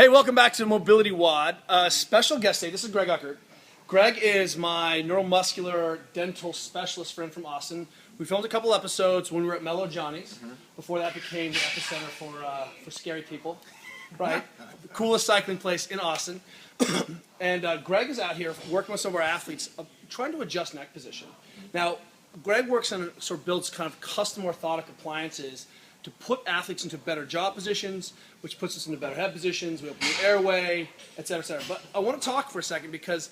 Hey, welcome back to MobilityWOD. Special guest today. This is Greg Uckert. Greg is my neuromuscular dental specialist friend from Austin. We filmed a couple episodes when we were at Mellow Johnny's. Before that became the epicenter for scary people, right? The coolest cycling place in Austin. And Greg is out here working with some of our athletes, trying to adjust neck position. Now, Greg works on sort of builds kind of custom orthotic appliances to put athletes into better jaw positions, which puts us into better head positions. We open the airway, et cetera, et cetera. But I want to talk for a second because,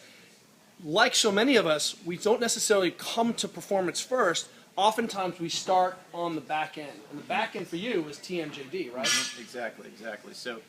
like so many of us, we don't necessarily come to performance first. Oftentimes we start on the back end. And the back end for you is TMJD, right? Exactly. So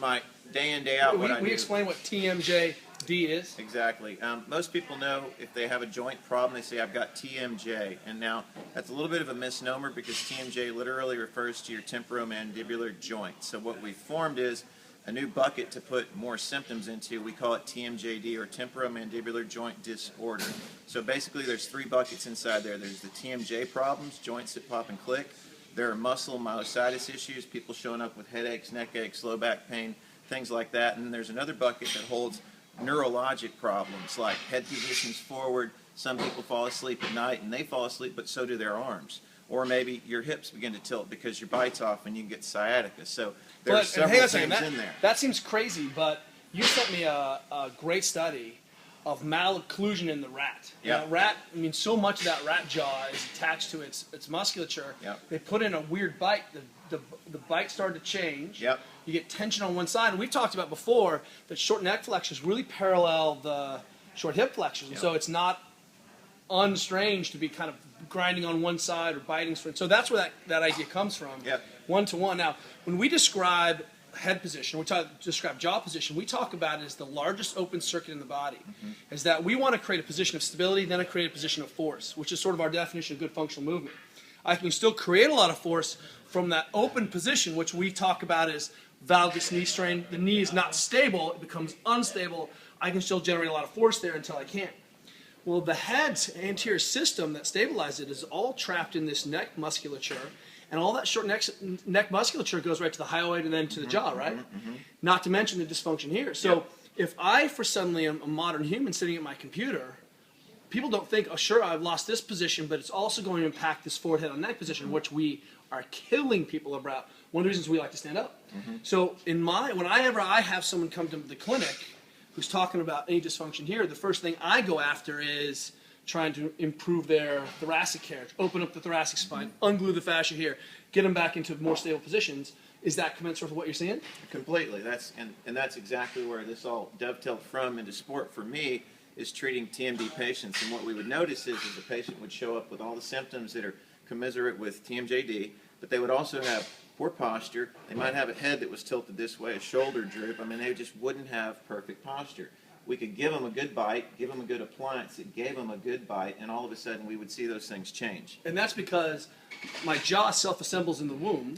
my day in, day out, we explain what TMJD is. Exactly. Most people know if they have a joint problem, they say, I've got TMJ. And now, that's a little bit of a misnomer because TMJ literally refers to your temporomandibular joint. So what we formed is a new bucket to put more symptoms into. We call it TMJD, or temporomandibular joint disorder. So basically there's three buckets inside there. There's the TMJ problems, joints that pop and click. There are muscle myositis issues, people showing up with headaches, neck aches, low back pain, things like that. And then there's another bucket that holds neurologic problems like head positions forward. Some people fall asleep at night and they fall asleep, but so do their arms. Or maybe your hips begin to tilt because your bite's off and you get sciatica. So there's several things in there. That seems crazy, but you sent me a great study of malocclusion in the rat. Yeah. Rat, I mean, so much of that rat jaw is attached to its musculature. Yep. They put in a weird bite. The bite started to change. Yep. You get tension on one side. And we've talked about before that short neck flexors really parallel the short hip flexors. And so it's not unstrange to be kind of grinding on one side or biting. So that's where that idea comes from. Yep. One-to-one. Now, when we describe head position, describe jaw position, we talk about it as the largest open circuit in the body. Is that we want to create a position of stability, then create a position of force, which is sort of our definition of good functional movement. I can still create a lot of force from that open position, which we talk about as valgus knee strain. The knee is not stable, it becomes unstable. I can still generate a lot of force there until I can't. Well, the head's anterior system that stabilizes it is all trapped in this neck musculature, and all that short neck musculature goes right to the hyoid and then to the jaw, right? Not to mention the dysfunction here. So if I, for suddenly, am a modern human sitting at my computer, people don't think, oh, sure, I've lost this position, but it's also going to impact this forward head on neck position, which we are killing people about. One of the reasons we like to stand up. So whenever I have someone come to the clinic who's talking about any dysfunction here, the first thing I go after is trying to improve their thoracic carriage, open up the thoracic spine, unglue the fascia here, get them back into more stable positions. Is that commensurate with what you're seeing? Completely. That's exactly where this all dovetailed from into sport for me, is treating TMD patients. And what we would notice is the patient would show up with all the symptoms that are commensurate with TMJD, but they would also have poor posture. They might have a head that was tilted this way, a shoulder droop. I mean, they just wouldn't have perfect posture. We could give them a good bite, give them a good appliance that gave them a good bite, and all of a sudden we would see those things change. And that's because my jaw self-assembles in the womb,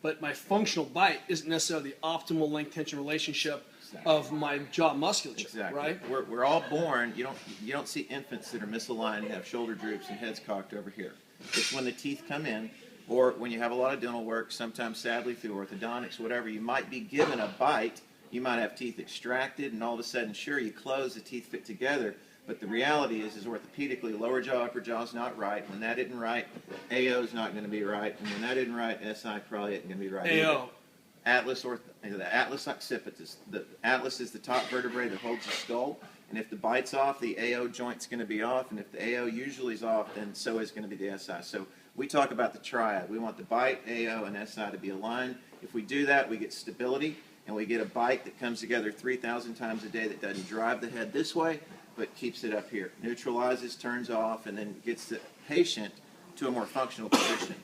but my functional bite isn't necessarily the optimal length-tension relationship of my jaw musculature, right? We're all born, you don't see infants that are misaligned and have shoulder droops and heads cocked over here. It's when the teeth come in, or when you have a lot of dental work, sometimes sadly through orthodontics, whatever, you might be given a bite, you might have teeth extracted, and all of a sudden, sure, you close, the teeth fit together, but the reality is orthopedically, lower jaw, upper jaw is not right. When that isn't right, AO is not going to be right, and when that isn't right, SI probably isn't going to be right. AO. The atlas occipitus. The atlas is the top vertebrae that holds the skull, and if the bite's off, the AO joint's going to be off, and if the AO usually is off, then so is going to be the SI. So we talk about the triad. We want the bite, AO, and SI to be aligned. If we do that, we get stability, and we get a bite that comes together 3,000 times a day that doesn't drive the head this way, but keeps it up here. Neutralizes, turns off, and then gets the patient to a more functional position.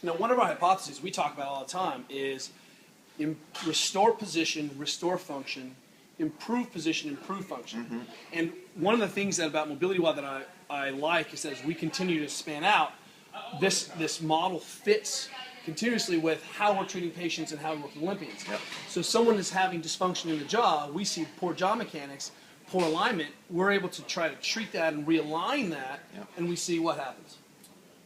Now, one of our hypotheses we talk about all the time is restore position, restore function, improve position, improve function. And one of the things about MobilityWOD that I like is that as we continue to span out, this model fits continuously with how we're treating patients and how we work with Olympians. So if someone is having dysfunction in the jaw, we see poor jaw mechanics, poor alignment, we're able to try to treat that and realign that, and we see what happens.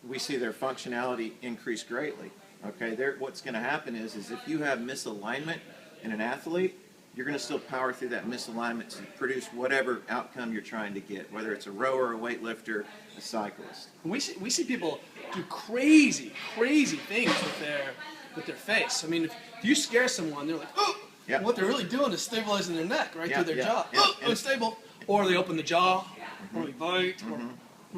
We see their functionality increase greatly. Okay, what's going to happen is if you have misalignment in an athlete, you're going to still power through that misalignment to produce whatever outcome you're trying to get, whether it's a rower, a weightlifter, a cyclist. We see people do crazy things with their face. I mean, if you scare someone, they're like, oh! Yeah. What they're really doing is stabilizing their neck right through their jaw. Yeah. Oh, unstable. Or they open the jaw, or they bite. Or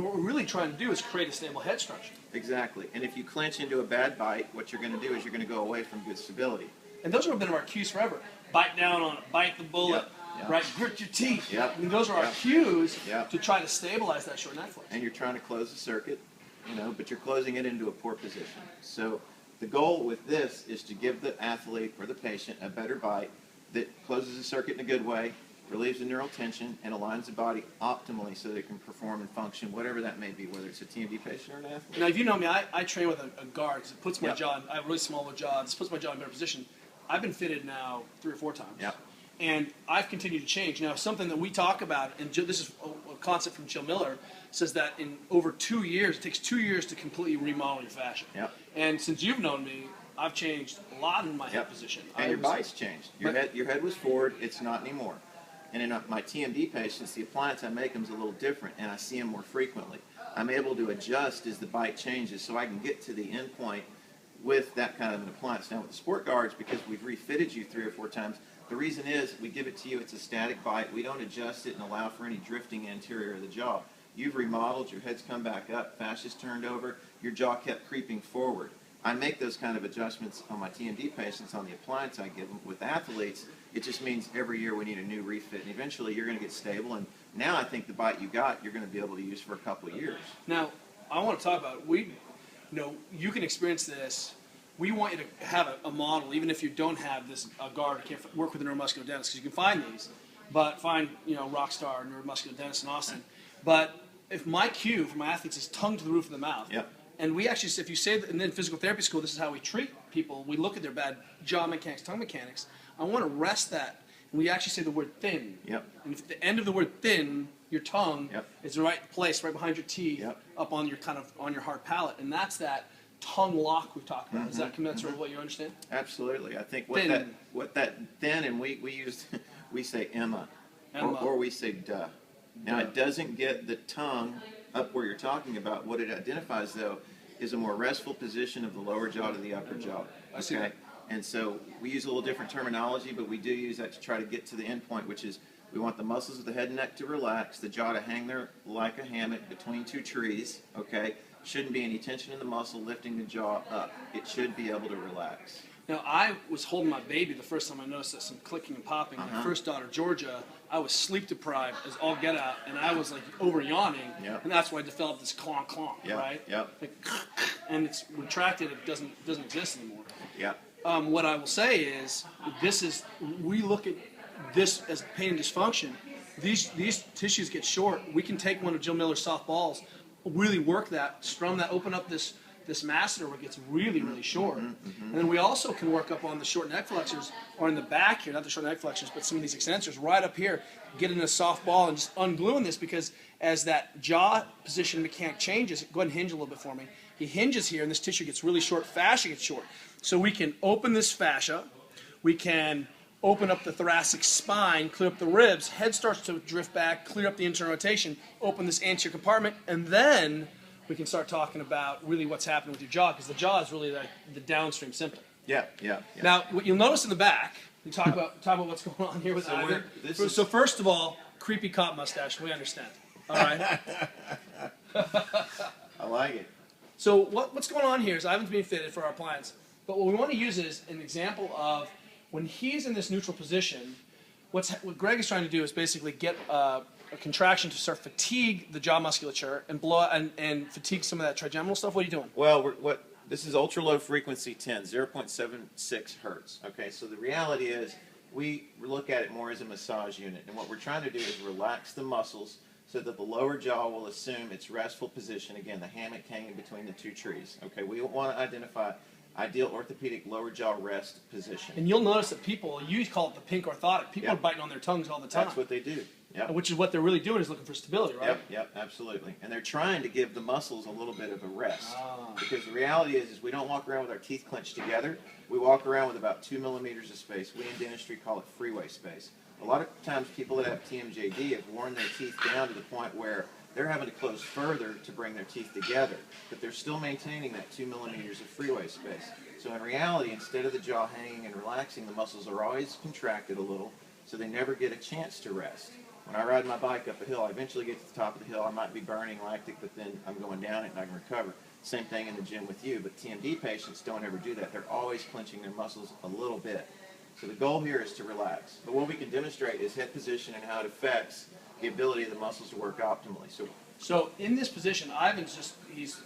what we're really trying to do is create a stable head structure. Exactly. And if you clench into a bad bite, what you're going to do is you're going to go away from good stability. And those have been our cues forever. Bite down on it, bite the bullet, right? Grit your teeth. Yep. I mean, those are our cues Yep. to try to stabilize that short neck flex. And you're trying to close the circuit, but you're closing it into a poor position. So the goal with this is to give the athlete or the patient a better bite that closes the circuit in a good way, relieves the neural tension, and aligns the body optimally so they can perform and function, whatever that may be, whether it's a TMD patient or an athlete. Now, if you know me, I train with a guard because it puts my Yep. jaw, I have a really small jaw, this puts my jaw in a better position. I've been fitted now 3 or 4 times. Yep. And I've continued to change. Now, something that we talk about, and this is a concept from Jill Miller, says that in over 2 years, it takes 2 years to completely remodel your fascia. Yep. And since you've known me, I've changed a lot in my head position. And your body's changed. Your head was forward, it's not anymore. And in my TMD patients, the appliance I make them is a little different, and I see them more frequently. I'm able to adjust as the bite changes so I can get to the end point with that kind of an appliance. Now with the sport guards, because we've refitted you 3 or 4 times, the reason is we give it to you, it's a static bite. We don't adjust it and allow for any drifting anterior of the jaw. You've remodeled, your head's come back up, fascia's turned over, your jaw kept creeping forward. I make those kind of adjustments on my TMD patients on the appliance I give them. With athletes, it just means every year we need a new refit, and eventually you're going to get stable. And now I think the bite you got, you're going to be able to use for a couple of years. Now, I want to talk about, you can experience this. We want you to have a model, even if you don't have this guard, you can't work with a neuromuscular dentist, because you can find these, but find, Rockstar neuromuscular dentist in Austin. But if my cue for my athletes is tongue to the roof of the mouth, Yep. and we actually, if you say that, and then physical therapy school, this is how we treat people. We look at their bad jaw mechanics, tongue mechanics. I want to rest that, and we actually say the word thin. Yep. And if the end of the word thin, your tongue Yep. is the right place, right behind your teeth, Yep. up on your on your hard palate, and that's that tongue lock we've talked about. Is that commensurate with what you understand? Absolutely. I think Thin. what that thin, and we use, we say Emma, Emma. or we say duh. Now it doesn't get the tongue up where you're talking about. What it identifies though is a more restful position of the lower jaw to the upper jaw. I see that. And so we use a little different terminology, but we do use that to try to get to the end point, which is we want the muscles of the head and neck to relax, the jaw to hang there like a hammock between 2 trees, okay? Shouldn't be any tension in the muscle lifting the jaw up. It should be able to relax. Now, I was holding my baby the first time I noticed that some clicking and popping. My first daughter, Georgia, I was sleep deprived as all get out, and I was like over yawning, Yep. and that's why I developed this clonk clonk, Yep. right? Yep. Like, and it's retracted. It doesn't exist anymore. Yeah. What I will say is, we look at this as pain and dysfunction. These tissues get short. We can take one of Jill Miller's soft balls, really work that, strum that, open up this masseter where it gets really, really short. And then we also can work up on the short neck flexors, or in the back here, not the short neck flexors, but some of these extensors right up here, getting a soft ball and just ungluing this, because as that jaw position mechanic changes, go ahead and hinge a little bit for me. He hinges here and this tissue gets really short, fascia gets short. So we can open this fascia, we can open up the thoracic spine, clear up the ribs, head starts to drift back, clear up the internal rotation, open this anterior compartment, and then we can start talking about really what's happening with your jaw, because the jaw is really like the downstream symptom. Yeah. Now, what you'll notice in the back, we talk about what's going on here with Ivan. So first of all, creepy cop mustache, we understand. All right? I like it. So what's going on here is Ivan's being fitted for our appliance, but what we want to use is an example of when he's in this neutral position, what Greg is trying to do is basically get a contraction to start fatigue the jaw musculature and blow out and fatigue some of that trigeminal stuff. What are you doing? Well, this is ultra low frequency 10, 0.76 hertz. Okay, so the reality is we look at it more as a massage unit, and what we're trying to do is relax the muscles so that the lower jaw will assume its restful position. Again, the hammock hanging between the 2 trees. Okay, we want to identify ideal orthopedic lower jaw rest position. And you'll notice that you call it the pink orthotic. People are biting on their tongues all the time. That's what they do. Yep. Which is what they're really doing, is looking for stability, right? Yep, absolutely. And they're trying to give the muscles a little bit of a rest. Because the reality is we don't walk around with our teeth clenched together. We walk around with about 2 millimeters of space. We in dentistry call it freeway space. A lot of times people that have TMJD have worn their teeth down to the point where they're having to close further to bring their teeth together, but they're still maintaining that 2 millimeters of freeway space. So in reality, instead of the jaw hanging and relaxing, the muscles are always contracted a little, so they never get a chance to rest. When I ride my bike up a hill, I eventually get to the top of the hill. I might be burning lactic, but then I'm going down it and I can recover. Same thing in the gym with you, but TMD patients don't ever do that. They're always clenching their muscles a little bit. So the goal here is to relax. But what we can demonstrate is head position and how it affects the ability of the muscles to work optimally. So in this position, Ivan's just, his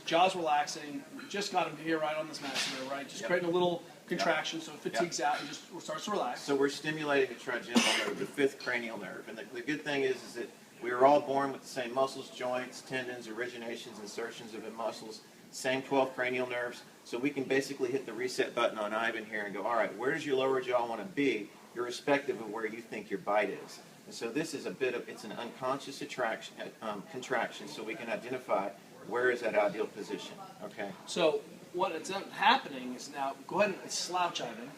jaw's relaxing. We just got him here right on this mat here, right? Just creating a little contraction so it fatigues out and just starts to relax. So we're stimulating the trigeminal nerve, the fifth cranial nerve. And the good thing is that we were all born with the same muscles, joints, tendons, originations, insertions of the muscles, same 12 cranial nerves. So we can basically hit the reset button on Ivan here and go, all right, where does your lower jaw want to be, irrespective of where you think your bite is? And so this is it's an unconscious contraction, so we can identify where is that ideal position, okay? So what ends up happening is now, go ahead and slouch, Ivan.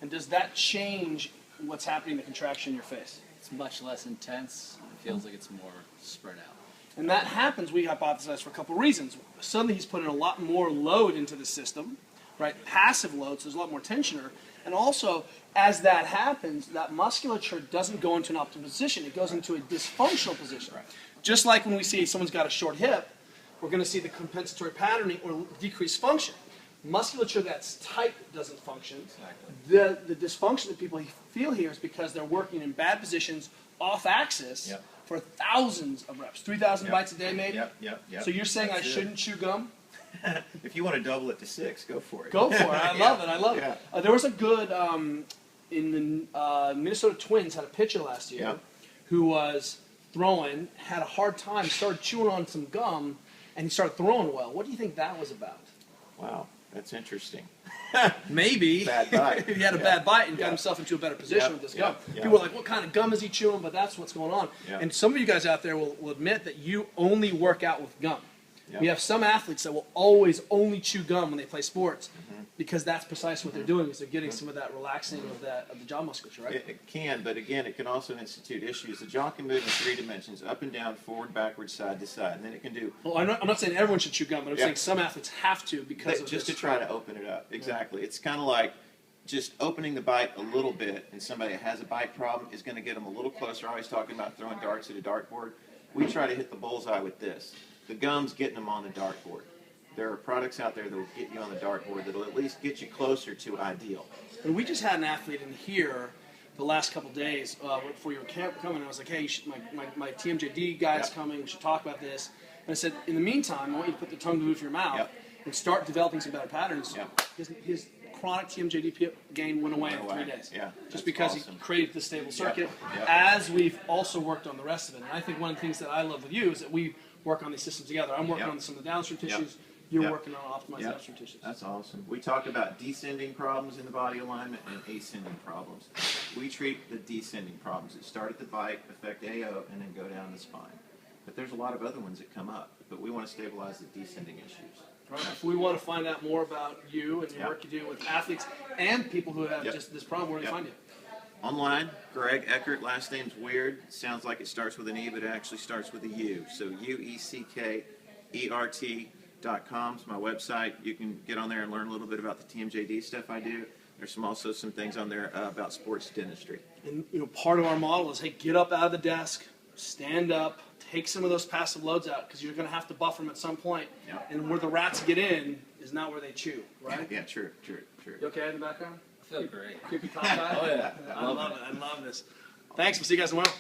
And does that change what's happening in the contraction in your face? It's much less intense. It feels like it's more spread out. And that happens, we hypothesize, for a couple of reasons. Suddenly he's putting a lot more load into the system, right? Passive load, so there's a lot more tensioner. And also, as that happens, that musculature doesn't go into an optimal position. It goes into a dysfunctional position. Right. Just like when we see someone's got a short hip, we're going to see the compensatory patterning or decreased function. Musculature that's tight doesn't function. Exactly. The dysfunction that people feel here is because they're working in bad positions off axis for thousands of reps. 3,000 bites a day maybe? Yep. So you're saying I shouldn't chew gum? If you want to double it to 6, go for it. Go for it. I love it. There was a good, in the Minnesota Twins had a pitcher last year who was throwing, had a hard time, started chewing on some gum, and he started throwing well. What do you think that was about? Wow, that's interesting. Maybe Bad bite. he had a bad bite and got himself into a better position with this gum. People were like, what kind of gum is he chewing? But that's what's going on. And some of you guys out there will admit that you only work out with gum. We have some athletes that will always only chew gum when they play sports because that's precisely what they're doing, is they're getting some of that relaxing of the jaw musculature, right? It can, but again, it can also institute issues. The jaw can move in 3 dimensions, up and down, forward, backwards, side to side, and then it can do... Well, I'm not saying everyone should chew gum, but I'm saying some athletes have to because of just this. to try to open it up. Exactly. It's kind of like just opening the bite a little bit, and somebody that has a bite problem is going to get them a little closer. I'm always talking about throwing darts at a dartboard. We try to hit the bullseye with this. The gum's getting them on the dartboard. There are products out there that will get you on the dartboard that will at least get you closer to ideal. And we just had an athlete in here the last couple days before you were coming. I was like, hey, my TMJD guy's coming. We should talk about this. And I said, in the meantime, I want you to put the tongue to the roof of your mouth and start developing some better patterns. His chronic TMJD gain went away in 3 days. Just because he created the stable circuit, as we've also worked on the rest of it. And I think one of the things that I love with you is that we work on these systems together. I'm working on some of the downstream tissues. You're working on optimizing downstream tissues. That's awesome. We talk about descending problems in the body alignment and ascending problems. We treat the descending problems that start at the bite, affect AO, and then go down the spine. But there's a lot of other ones that come up. But we want to stabilize the descending issues. Right. If we want to find out more about you and your work you do with athletes and people who have just this problem, where do we find you? Online, Greg Eckert, last name's weird. Sounds like it starts with an E, but it actually starts with a U. So UECKERT.com is my website. You can get on there and learn a little bit about the TMJD stuff I do. There's also some things on there about sports dentistry. And part of our model is, hey, get up out of the desk, stand up, take some of those passive loads out, because you're going to have to buffer them at some point. And where the rats get in is not where they chew, right? Yeah, true. You okay in the background? I feel great. Creepy top guy? Oh, yeah. I love it. I love this. Thanks. We'll see you guys tomorrow.